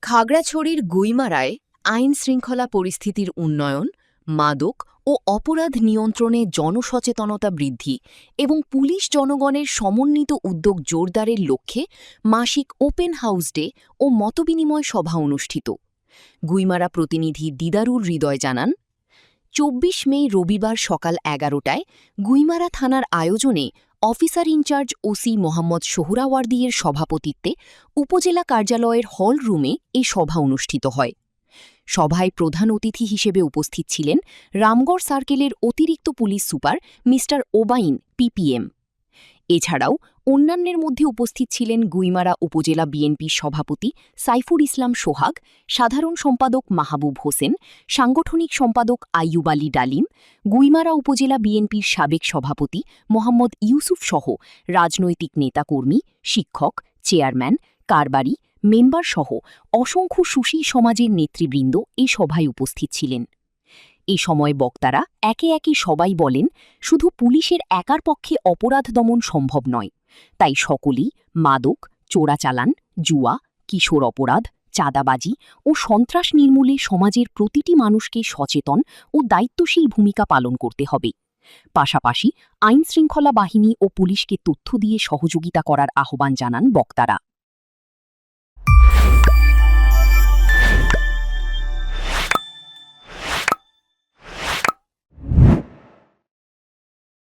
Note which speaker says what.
Speaker 1: খাগড়াছড়ির গুইমারায় আইন-শৃঙ্খলা পরিস্থিতির উন্নয়ন, মাদক ও অপরাধ নিয়ন্ত্রণে জনসচেতনতা বৃদ্ধি এবং পুলিশ জনগণের সমন্বিত উদ্যোগ জোরদারের লক্ষ্যে মাসিক ওপেন হাউস ডে ও মতবিনিময় সভা অনুষ্ঠিত। গুইমারা প্রতিনিধি দিদারুর হৃদয় জানান, ২৪ মে রবিবার সকাল ১১টায় গুইমারা থানার আয়োজনে অফিসার ইনচার্জ ওসি মোহাম্মদ সোহরাওয়ার্দীর সভাপতিত্বে উপজেলা কার্যালয়ের হল রুমে এই সভা অনুষ্ঠিত হয়। সভায় প্রধান অতিথি হিসেবে উপস্থিত ছিলেন রামগড় সার্কেলের অতিরিক্ত পুলিশ সুপার মি ওবাইন পিপিএম। এছাড়াও অন্যান্যের মধ্যে উপস্থিত ছিলেন গুইমারা উপজেলা বিএনপির সভাপতি সাইফুর ইসলাম সোহাগ, সাধারণ সম্পাদক মাহবুব হোসেন, সাংগঠনিক সম্পাদক আইয়ুব আলী ডালিম, গুইমারা উপজেলা বিএনপির সাবেক সভাপতি মোহাম্মদ ইউসুফ সহ রাজনৈতিক নেতাকর্মী, শিক্ষক, চেয়ারম্যান, কারবারি, মেম্বারসহ অসংখ্য সুশী সমাজের নেতৃবৃন্দ এই সভায় উপস্থিত ছিলেন। এ সময় বক্তারা একে একে সবাই বলেন, শুধু পুলিশের একার পক্ষে অপরাধ দমন সম্ভব নয়, তাই সকলেই মাদক, চোরাচালান, জুয়া, কিশোর অপরাধ, চাঁদাবাজি ও সন্ত্রাস নির্মূলে সমাজের প্রতিটি মানুষকে সচেতন ও দায়িত্বশীল ভূমিকা পালন করতে হবে। পাশাপাশি আইনশৃঙ্খলা বাহিনী ও পুলিশকে তথ্য দিয়ে সহযোগিতা করার আহ্বান জানান বক্তারা।